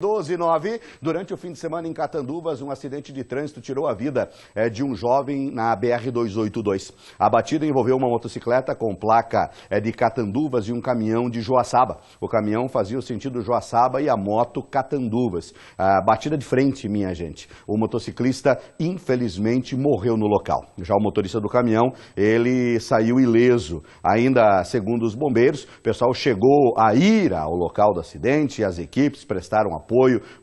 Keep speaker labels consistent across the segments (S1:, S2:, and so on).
S1: 12:09, durante o fim de semana em Catanduvas, um acidente de trânsito tirou a vida de um jovem na BR-282. A batida envolveu uma motocicleta com placa de Catanduvas e um caminhão de Joaçaba. O caminhão fazia o sentido Joaçaba e a moto Catanduvas. A batida de frente, minha gente. O motociclista, infelizmente, morreu no local. Já o motorista do caminhão, ele saiu ileso. Ainda segundo os bombeiros, o pessoal chegou a ir ao local do acidente e as equipes prestaram apoio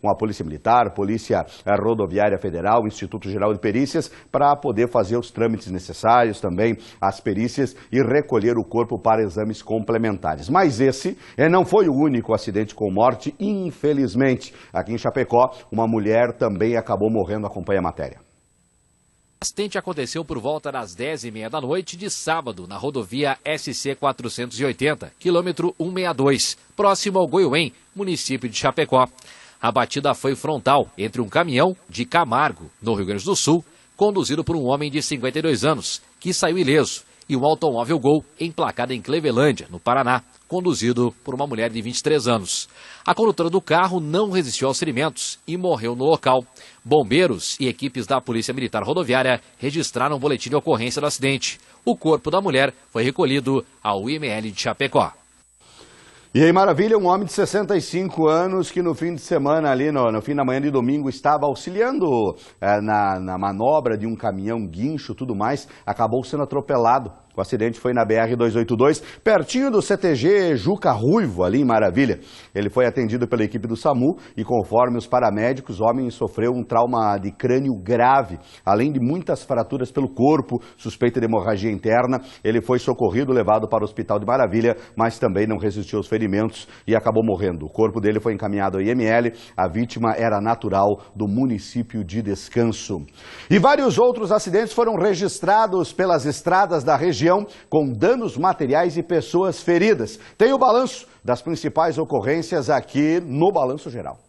S1: com a Polícia Militar, Polícia Rodoviária Federal, Instituto Geral de Perícias, para poder fazer os trâmites necessários, também as perícias e recolher o corpo para exames complementares. Mas esse não foi o único acidente com morte, infelizmente. Aqui em Chapecó, uma mulher também acabou morrendo, acompanha a matéria.
S2: O acidente aconteceu por volta das 10h30 da noite de sábado, na rodovia SC 480, quilômetro 162, próximo ao Goiuém, município de Chapecó. A batida foi frontal entre um caminhão de Camargo, no Rio Grande do Sul, conduzido por um homem de 52 anos, que saiu ileso, e um automóvel Gol emplacado em Clevelândia, no Paraná, conduzido por uma mulher de 23 anos. A condutora do carro não resistiu aos ferimentos e morreu no local. Bombeiros e equipes da Polícia Militar Rodoviária registraram um boletim de ocorrência do acidente. O corpo da mulher foi recolhido ao IML de Chapecó.
S1: E aí, maravilha, um homem de 65 anos que no fim de semana, ali no fim da manhã de domingo, estava auxiliando na manobra de um caminhão guincho, tudo mais, acabou sendo atropelado. O acidente foi na BR-282, pertinho do CTG Juca Ruivo, ali em Maravilha. Ele foi atendido pela equipe do SAMU e, conforme os paramédicos, o homem sofreu um trauma de crânio grave, além de muitas fraturas pelo corpo, suspeita de hemorragia interna. Ele foi socorrido, levado para o Hospital de Maravilha, mas também não resistiu aos ferimentos e acabou morrendo. O corpo dele foi encaminhado ao IML, a vítima era natural do município de Descanso. E vários outros acidentes foram registrados pelas estradas da região, com danos materiais e pessoas feridas. Tem o balanço das principais ocorrências aqui no Balanço Geral.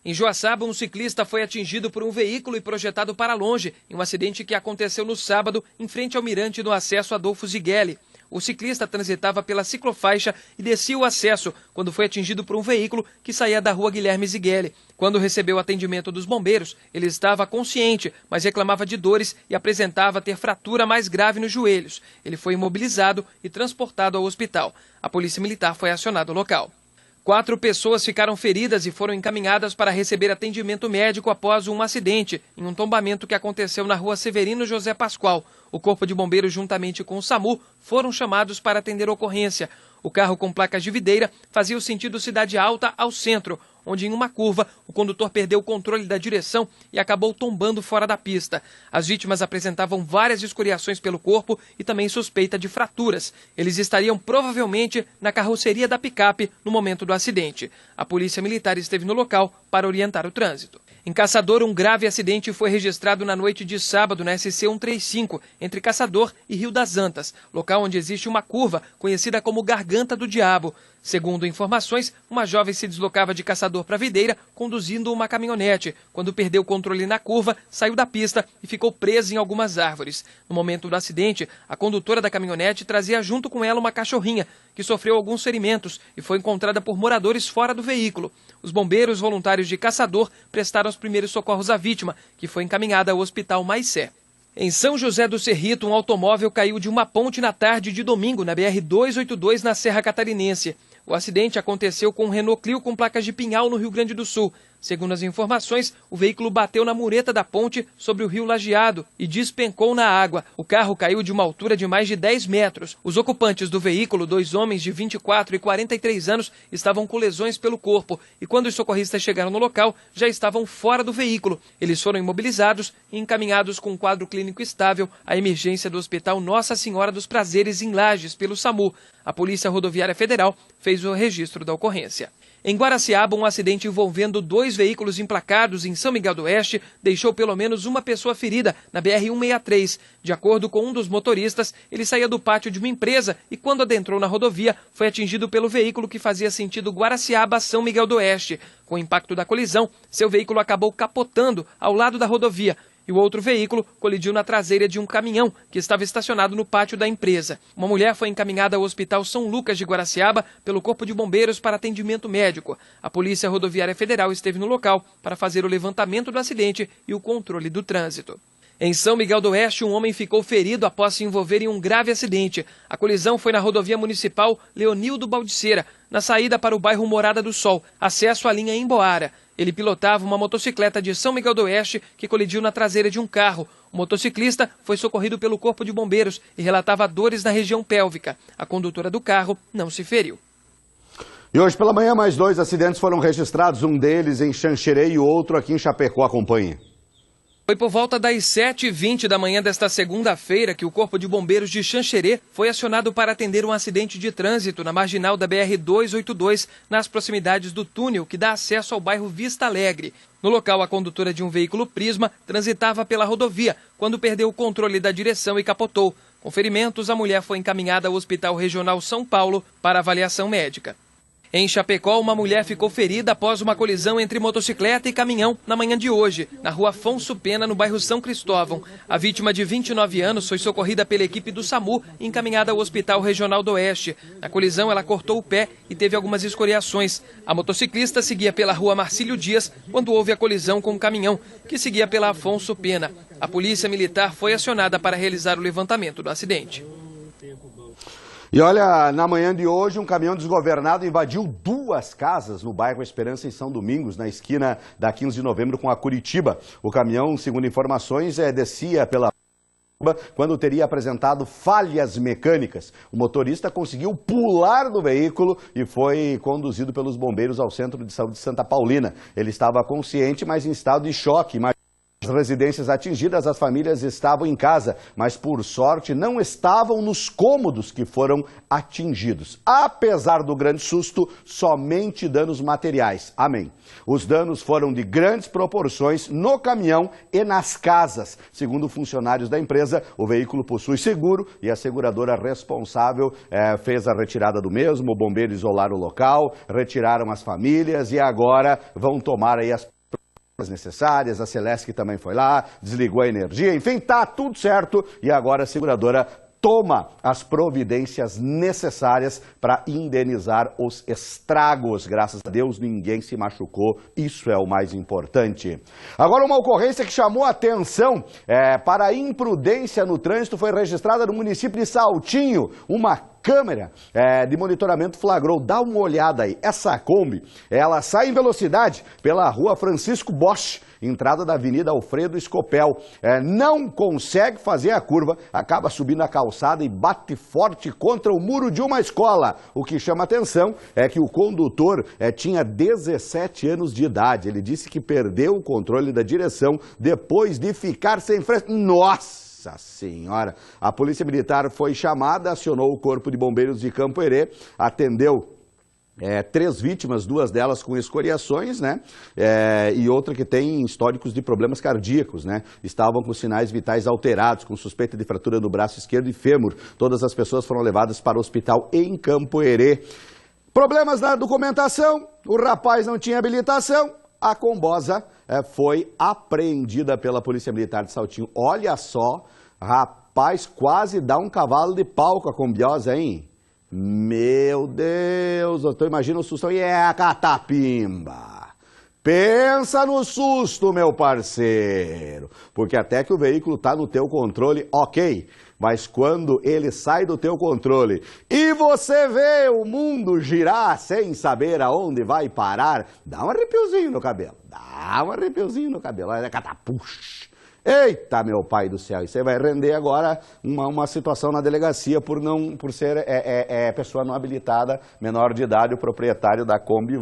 S3: Em Joaçaba, um ciclista foi atingido por um veículo e projetado para longe, em um acidente que aconteceu no sábado, em frente ao mirante no acesso Adolfo Zigueli. O ciclista transitava pela ciclofaixa e descia o acesso quando foi atingido por um veículo que saía da rua Guilherme Zigueli. Quando recebeu o atendimento dos bombeiros, ele estava consciente, mas reclamava de dores e apresentava ter fratura mais grave nos joelhos. Ele foi imobilizado e transportado ao hospital. A Polícia Militar foi acionada ao local. 4 pessoas ficaram feridas e foram encaminhadas para receber atendimento médico após um acidente em um tombamento que aconteceu na rua Severino José Pascoal. O Corpo de Bombeiros, juntamente com o SAMU, foram chamados para atender a ocorrência. O carro com placas de videira fazia o sentido Cidade Alta ao centro, onde em uma curva o condutor perdeu o controle da direção e acabou tombando fora da pista. As vítimas apresentavam várias escoriações pelo corpo e também suspeita de fraturas. Eles estariam provavelmente na carroceria da picape no momento do acidente. A Polícia Militar esteve no local para orientar o trânsito. Em Caçador, um grave acidente foi registrado na noite de sábado na SC 135, entre Caçador e Rio das Antas, local onde existe uma curva conhecida como Garganta do Diabo. Segundo informações, uma jovem se deslocava de Caçador para Videira conduzindo uma caminhonete. Quando perdeu o controle na curva, saiu da pista e ficou presa em algumas árvores. No momento do acidente, a condutora da caminhonete trazia junto com ela uma cachorrinha, que sofreu alguns ferimentos e foi encontrada por moradores fora do veículo. Os bombeiros voluntários de Caçador prestaram os primeiros socorros à vítima, que foi encaminhada ao Hospital Maicé. Em São José do Cerrito, um automóvel caiu de uma ponte na tarde de domingo, na BR-282, na Serra Catarinense. O acidente aconteceu com um Renault Clio com placas de Pinhal, no Rio Grande do Sul. Segundo as informações, o veículo bateu na mureta da ponte sobre o rio Lajeado e despencou na água. O carro caiu de uma altura de mais de 10 metros. Os ocupantes do veículo, 2 homens de 24 e 43 anos, estavam com lesões pelo corpo e quando os socorristas chegaram no local, já estavam fora do veículo. Eles foram imobilizados e encaminhados com um quadro clínico estável à emergência do Hospital Nossa Senhora dos Prazeres, em Lages, pelo SAMU. A Polícia Rodoviária Federal fez o registro da ocorrência. Em Guaraciaba, um acidente envolvendo 2 veículos emplacados em São Miguel do Oeste deixou pelo menos uma pessoa ferida na BR-163. De acordo com um dos motoristas, ele saía do pátio de uma empresa e, quando adentrou na rodovia, foi atingido pelo veículo que fazia sentido Guaraciaba-São Miguel do Oeste. Com o impacto da colisão, seu veículo acabou capotando ao lado da rodovia. e o outro veículo colidiu na traseira de um caminhão que estava estacionado no pátio da empresa. Uma mulher foi encaminhada ao Hospital São Lucas de Guaraciaba pelo Corpo de Bombeiros para atendimento médico. A Polícia Rodoviária Federal esteve no local para fazer o levantamento do acidente e o controle do trânsito. Em São Miguel do Oeste, um homem ficou ferido após se envolver em um grave acidente. A colisão foi na rodovia municipal Leonildo Baldiceira, na saída para o bairro Morada do Sol, acesso à linha Emboara. Ele pilotava uma motocicleta de São Miguel do Oeste que colidiu na traseira de um carro. O motociclista foi socorrido pelo Corpo de Bombeiros e relatava dores na região pélvica. A condutora do carro não se feriu.
S1: E hoje pela manhã mais 2 acidentes foram registrados, um deles em Xanxerê e o outro aqui em Chapecó. Acompanhe.
S3: Foi por volta das 7h20 da manhã desta segunda-feira que o Corpo de Bombeiros de Xanxerê foi acionado para atender um acidente de trânsito na marginal da BR-282, nas proximidades do túnel que dá acesso ao bairro Vista Alegre. No local, a condutora de um veículo Prisma transitava pela rodovia quando perdeu o controle da direção e capotou. Com ferimentos, a mulher foi encaminhada ao Hospital Regional São Paulo para avaliação médica. Em Chapecó, uma mulher ficou ferida após uma colisão entre motocicleta e caminhão na manhã de hoje, na rua Afonso Pena, no bairro São Cristóvão. A vítima, de 29 anos, foi socorrida pela equipe do SAMU e encaminhada ao Hospital Regional do Oeste. Na colisão, ela cortou o pé e teve algumas escoriações. A motociclista seguia pela rua Marcílio Dias quando houve a colisão com o caminhão, que seguia pela Afonso Pena. A polícia militar foi acionada para realizar o levantamento do acidente.
S1: E olha, na manhã de hoje, um caminhão desgovernado invadiu 2 casas no bairro Esperança, em São Domingos, na esquina da 15 de novembro com a Curitiba. O caminhão, segundo informações, descia pela quando teria apresentado falhas mecânicas. O motorista conseguiu pular do veículo e foi conduzido pelos bombeiros ao Centro de Saúde de Santa Paulina. Ele estava consciente, mas em estado de choque. As residências atingidas, as famílias estavam em casa, mas por sorte não estavam nos cômodos que foram atingidos. Apesar do grande susto, somente danos materiais. Amém. Os danos foram de grandes proporções no caminhão e nas casas. Segundo funcionários da empresa, o veículo possui seguro e a seguradora responsável fez a retirada do mesmo. O bombeiro isolaram o local, retiraram as famílias e agora vão tomar aí as necessárias. A Celesc também foi lá, desligou a energia, enfim, tá tudo certo e agora a seguradora toma as providências necessárias para indenizar os estragos. Graças a Deus ninguém se machucou, isso é o mais importante. Agora uma ocorrência que chamou a atenção para a imprudência no trânsito foi registrada no município de Saltinho. Uma câmera de monitoramento flagrou. Dá uma olhada aí. Essa Kombi, ela sai em velocidade pela rua Francisco Bosch, entrada da Avenida Alfredo Escopel. Não consegue fazer a curva, acaba subindo a calçada e bate forte contra o muro de uma escola. O que chama atenção é que o condutor tinha 17 anos de idade. Ele disse que perdeu o controle da direção depois de ficar sem freio. Nossa Senhora! A Polícia Militar foi chamada, acionou o Corpo de Bombeiros de Campo Herê, atendeu 3 vítimas, 2 delas com escoriações, né? E outra que tem históricos de problemas cardíacos, né? Estavam com sinais vitais alterados, com suspeita de fratura no braço esquerdo e fêmur. Todas as pessoas foram levadas para o hospital em Campo Herê. Problemas na documentação, o rapaz não tinha habilitação, a combosa foi apreendida pela Polícia Militar de Saltinho. Olha só, rapaz, quase dá um cavalo de pau com a combiosa, hein? Meu Deus, eu imagino o susto. E a catapimba. Pensa no susto, meu parceiro. Porque até que o veículo está no teu controle, ok. Mas quando ele sai do teu controle e você vê o mundo girar sem saber aonde vai parar, dá um arrepiozinho no cabelo. Dá um arrepiozinho no cabelo. Olha, catapuxa. Eita, meu pai do céu, e você vai render agora uma situação na delegacia por ser pessoa não habilitada, menor de idade, o proprietário da Kombi.